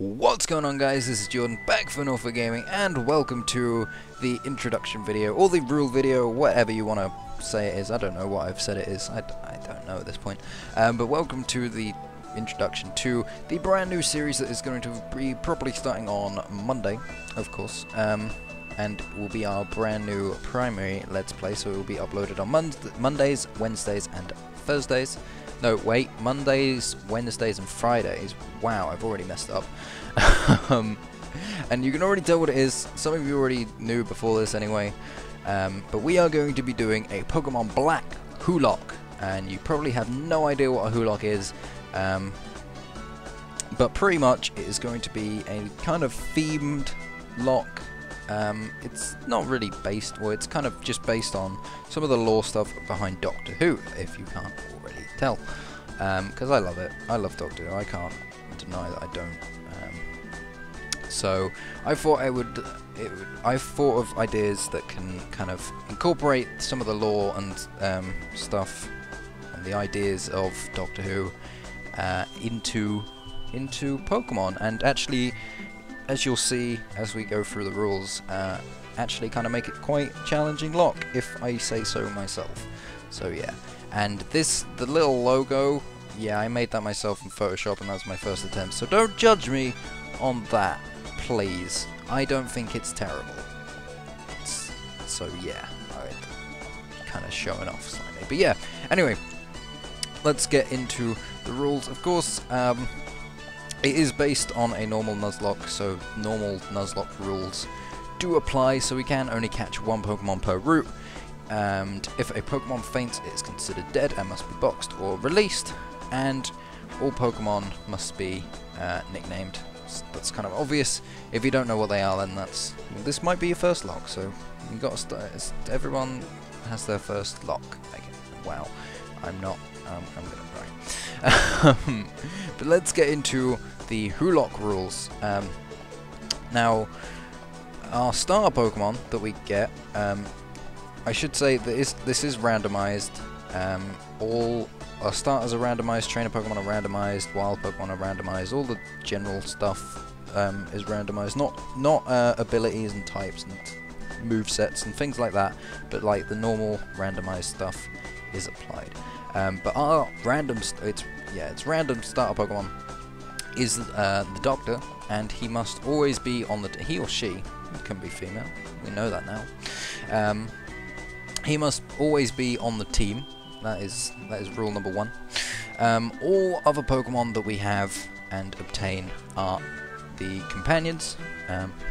What's going on, guys? This is Jordan back for Norfolk Gaming, and welcome to the introduction video, or the rule video, whatever you want to say it is. I don't know what I've said it is. I don't know at this point. But welcome to the introduction to the brand new series that is going to be properly starting on Monday, of course. And will be our brand new primary Let's Play, so it will be uploaded on Mondays, Wednesdays, and Thursdays. No, wait, Mondays, Wednesdays, and Fridays. Wow, I've already messed up. And you can already tell what it is. Some of you already knew before this anyway. But we are going to be doing a Pokemon Black Wholocke. And you probably have no idea what a Wholocke is. But pretty much it is going to be a kind of themed lock. It's not really based, well, it's kind of just based on some of the lore stuff behind Doctor Who, if you can't already tell. Because I love it. I love Doctor Who. I can't deny that I don't. So I thought I thought of ideas that can kind of incorporate some of the lore and stuff and the ideas of Doctor Who into Pokemon, and actually, as you'll see as we go through the rules, actually kind of make it quite challenging lock, if I say so myself. So yeah, and the little logo, yeah, I made that myself in Photoshop, and that's my first attempt, so don't judge me on that, please. I don't think it's terrible. So yeah, I'm kind of showing off slightly, but yeah, anyway, let's get into the rules. Of course, it is based on a normal Nuzlocke, so normal Nuzlocke rules do apply, so we can only catch one Pokemon per route, and if a Pokemon faints, it is considered dead and must be boxed or released, and all Pokemon must be nicknamed. That's kind of obvious. If you don't know what they are, then this might be your first lock, so you got to start. Everyone has their first lock. Wow, I'm gonna cry. But let's get into the Wholocke rules. Now, our starter Pokemon that we get, I should say that this is randomized. All our starters are randomized, trainer Pokemon are randomized, wild Pokemon are randomized, all the general stuff is randomized, not abilities and types and movesets and things like that, but like the normal randomized stuff is applied. But our random, it's random starter Pokemon is the Doctor, and he must always be on the, he or she, it can be female, we know that now. He must always be on the team. That is rule number 1. All other Pokemon that we have and obtain are the companions.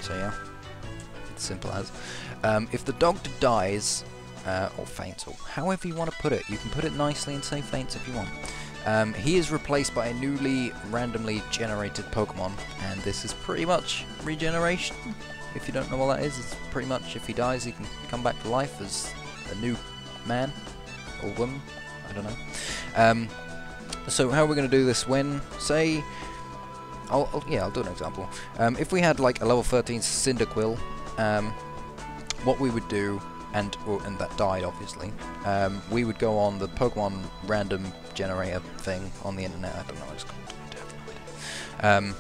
So yeah, it's simple as. If the Doctor dies, or faints, or however you want to put it, you can put it nicely and say faints if you want. He is replaced by a newly randomly generated Pokemon, and this is pretty much regeneration. If you don't know what that is, it's pretty much if he dies, he can come back to life as a new man or woman, I don't know. So how are we going to do this? When, say, I'll do an example. If we had like a level 13 Cyndaquil, what we would do, and that died obviously, we would go on the Pokemon random generator thing on the internet, I don't know what it's called, I have no idea.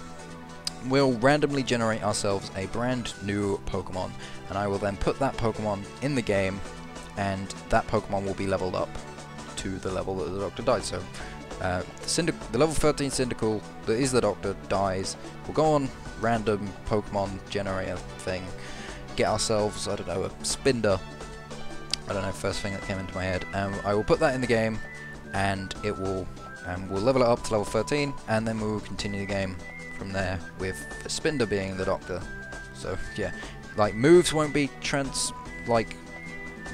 We'll randomly generate ourselves a brand new Pokemon, and I will then put that Pokemon in the game, and that Pokemon will be leveled up to the level that the Doctor died. So the level 13 Cyndaquil that is the Doctor dies, we'll go on random Pokemon generator thing, get ourselves, I don't know, a Spinder, I don't know, first thing that came into my head. I will put that in the game, and it will, we'll level it up to level 13, and then we will continue the game from there with the Spinder being the Doctor. So yeah, like moves won't be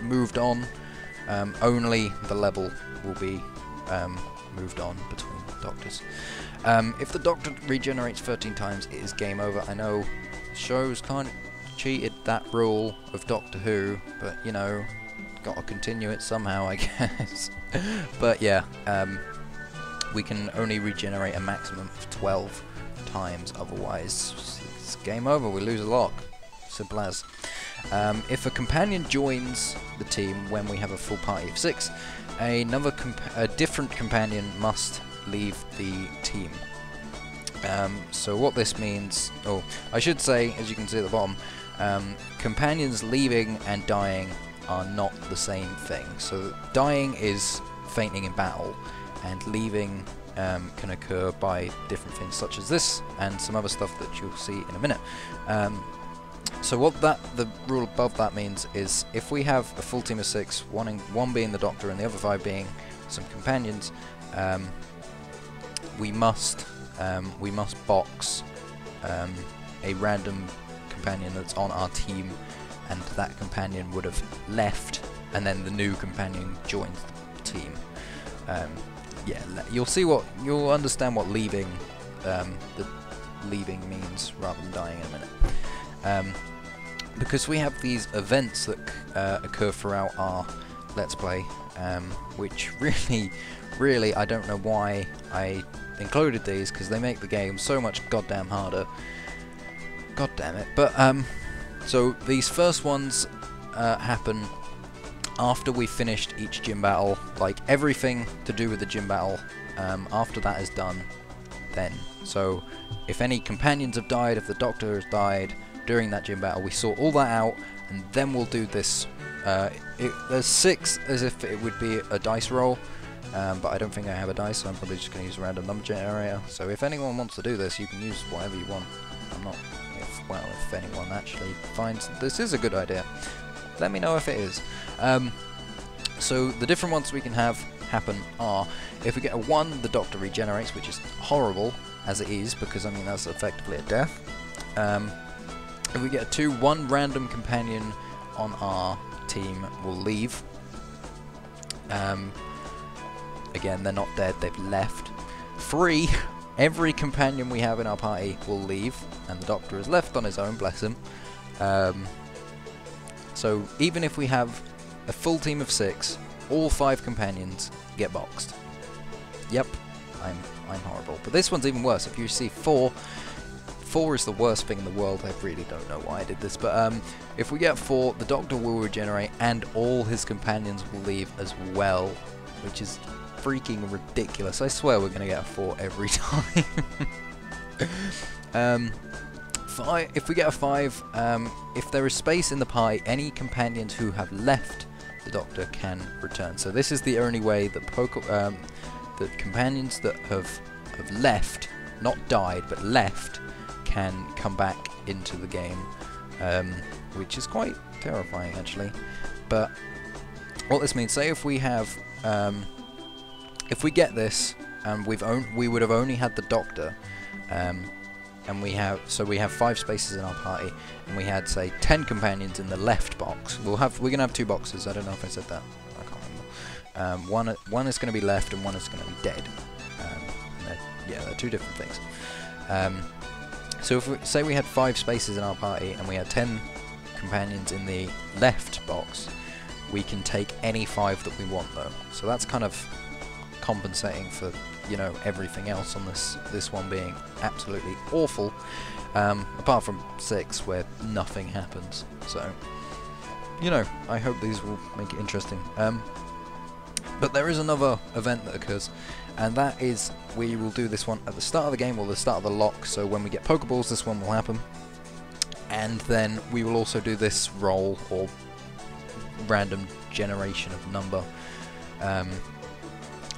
moved on, only the level will be moved on between Doctors. If the Doctor regenerates 13 times, it is game over. I know the show's kind of cheated that rule of Doctor Who, but you know, gotta continue it somehow, I guess. But yeah, we can only regenerate a maximum of 12 times, otherwise it's game over, we lose a lock. Simple as. If a companion joins the team when we have a full party of 6, a different companion must leave the team. So what this means, oh, I should say, as you can see at the bottom, companions leaving and dying are not the same thing. So dying is fainting in battle, and leaving can occur by different things such as this and some other stuff that you'll see in a minute. So what the rule above that means is if we have a full team of 6, one being the Doctor and the other 5 being some companions, we must box a random companion that's on our team, and that companion would have left, and then the new companion joins the team. Yeah, you'll understand what leaving means rather than dying in a minute. Because we have these events that occur throughout our Let's Play, which really I don't know why I included these, because they make the game so much goddamn harder. God damn it. But so these first ones happen after we've finished each gym battle. Like everything to do with the gym battle, after that is done, then. So if any companions have died, if the Doctor has died during that gym battle, we sort all that out, and then we'll do this. There's 6 as if it would be a dice roll, but I don't think I have a dice, so I'm probably just going to use a random number generator. So if anyone wants to do this, you can use whatever you want. I'm not, if anyone actually finds this is a good idea, let me know if it is. So the different ones we can have happen are, if we get a 1, the Doctor regenerates, which is horrible as it is, because I mean that's effectively a death. If we get a 2, one random companion on our team will leave. Again, they're not dead, they've left. 3, every companion we have in our party will leave, and the Doctor is left on his own, bless him. So even if we have a full team of 6, all 5 companions get boxed. Yep, I'm horrible. But this one's even worse. If you see 4 is the worst thing in the world. I really don't know why I did this, but if we get 4, the Doctor will regenerate and all his companions will leave as well, which is freaking ridiculous. I swear we're going to get a 4 every time. If we get a 5, if there is space in the pie, any companions who have left the Doctor can return. So this is the only way that that companions that have left, not died, but left, can come back into the game, which is quite terrifying actually. But what this means, say if we have, if we get this, and we would have only had the Doctor, and we have 5 spaces in our party, and we had say 10 companions in the left box. We're gonna have 2 boxes. I don't know if I said that. I can't remember. One is gonna be left, and one is gonna be dead. They're 2 different things. So if we say we had 5 spaces in our party, and we had 10 companions in the left box, we can take any 5 that we want though. So that's kind of compensating for, you know, everything else on this one being absolutely awful, apart from 6 where nothing happens. So, you know, I hope these will make it interesting. But there is another event that occurs, and that is we will do this one at the start of the game, or the start of the lock. So when we get Pokeballs, this one will happen, and then we will also do this roll or random generation of number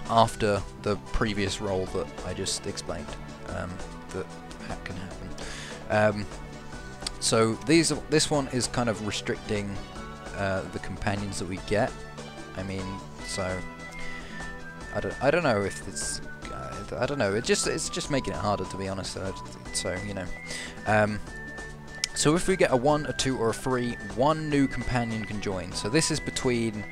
after the previous roll that I just explained, that can happen. So this one is kind of restricting the companions that we get. I mean, so I don't know if it's I don't know. It's just making it harder, to be honest. So you know. So if we get a 1, a 2, or a 3, one new companion can join. So this is between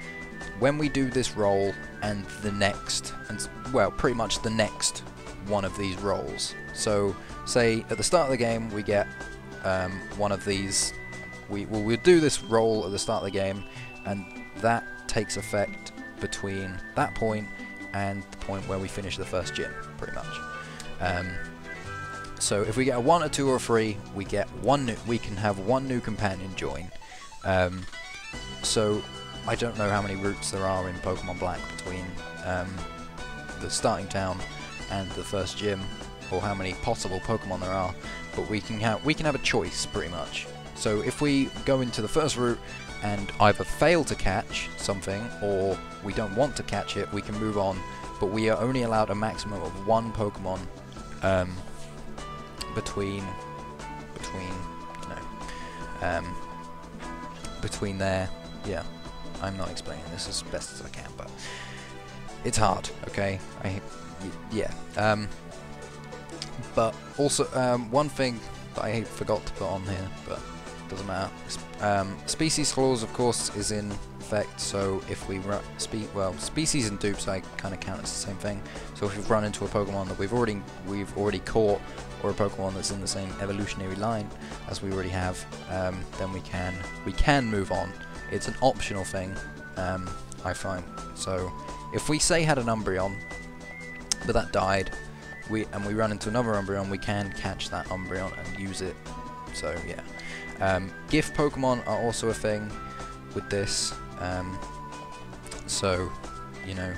when we do this roll and the next, and well, pretty much the next one of these rolls. So say at the start of the game we get one of these. We'll do this roll at the start of the game, and that takes effect between that point and the point where we finish the first gym, pretty much. So if we get a 1, a 2, or a 3, we get we can have one new companion join. So I don't know how many routes there are in Pokemon Black between the starting town and the first gym, or how many possible Pokemon there are, but we can have a choice pretty much. So if we go into the first route and either fail to catch something or we don't want to catch it, we can move on, but we are only allowed a maximum of one Pokemon between there. Yeah, I'm not explaining this as best as I can, but it's hard, okay? But also, one thing that I forgot to put on here, but doesn't matter. Species clause, of course, is in effect. So if we species and dupes, I kind of count as the same thing. So if we've run into a Pokemon that we've already caught, or a Pokemon that's in the same evolutionary line as we already have, then we can move on. It's an optional thing, I find. So if we say had an Umbreon, but that died, we run into another Umbreon, we can catch that Umbreon and use it. So yeah. Gift Pokemon are also a thing with this, so you know,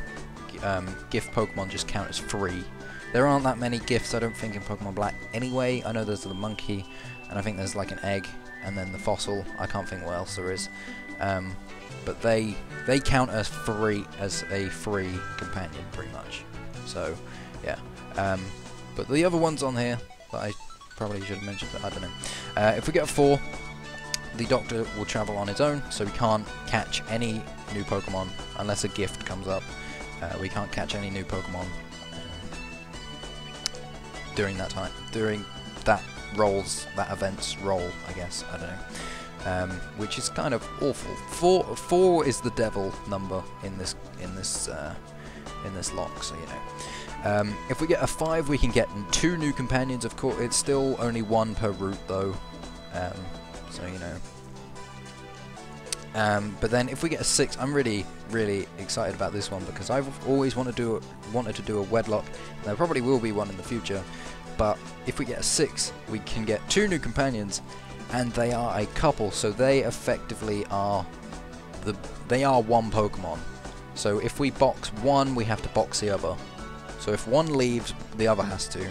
gift Pokemon just count as free. There aren't that many gifts, I don't think, in Pokemon Black anyway. I know there's the monkey, and I think there's like an egg, and then the fossil. I can't think what else there is, but they count as a free companion pretty much. So yeah, but the other ones on here that I probably should have mentioned, but I don't know. If we get a 4, the Doctor will travel on his own, so we can't catch any new Pokemon unless a gift comes up. We can't catch any new Pokemon during that time, during that event's roll, I guess. I don't know, which is kind of awful. 4 is the devil number in this lock, so you know. If we get a 5, we can get 2 new companions. Of course, it's still only 1 per route, though. So you know. But then, if we get a 6, I'm really excited about this one because I've always wanted to do a wedlock. And there probably will be one in the future. But if we get a 6, we can get 2 new companions, and they are a couple. So they effectively are one Pokemon. So if we box one, we have to box the other. So if one leaves, the other has to,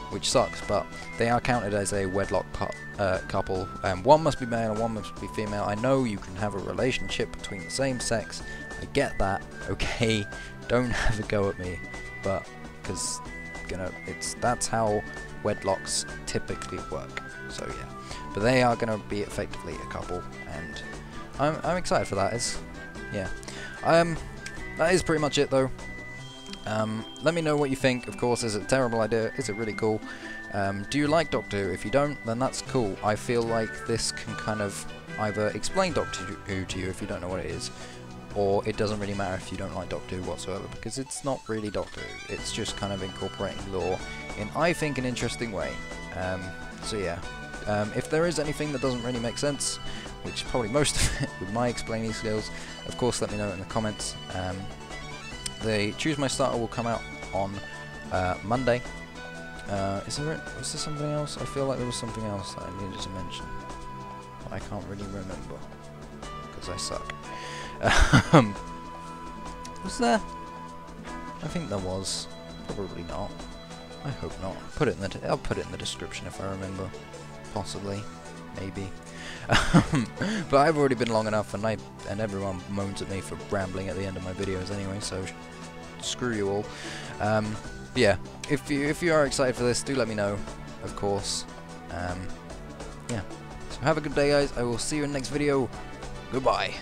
which sucks, but they are counted as a wedlock couple. One must be male and one must be female. I know you can have a relationship between the same sex. I get that, okay? Don't have a go at me, but because that's how wedlocks typically work. So yeah, but they are gonna be effectively a couple, and I'm excited for that. That is pretty much it, though. Let me know what you think. Of course, is it a terrible idea? Is it really cool? Do you like Doctor Who? If you don't, then that's cool. I feel like this can kind of either explain Doctor Who to you if you don't know what it is, or it doesn't really matter if you don't like Doctor Who whatsoever, because it's not really Doctor Who. It's just kind of incorporating lore in, I think, an interesting way. So yeah, if there is anything that doesn't really make sense, which is probably most of it with my explaining skills, of course let me know in the comments. The Choose My Starter will come out on Monday. Was there something else? I feel like there was something else that I needed to mention, but I can't really remember because I suck. Was there? I think there was. Probably not. I hope not. I'll put it in the description if I remember. Possibly. Maybe. But I've already been long enough, and everyone moans at me for rambling at the end of my videos anyway, so screw you all. Yeah, if you are excited for this, do let me know, of course. Yeah, so have a good day, guys. I will see you in the next video. Goodbye.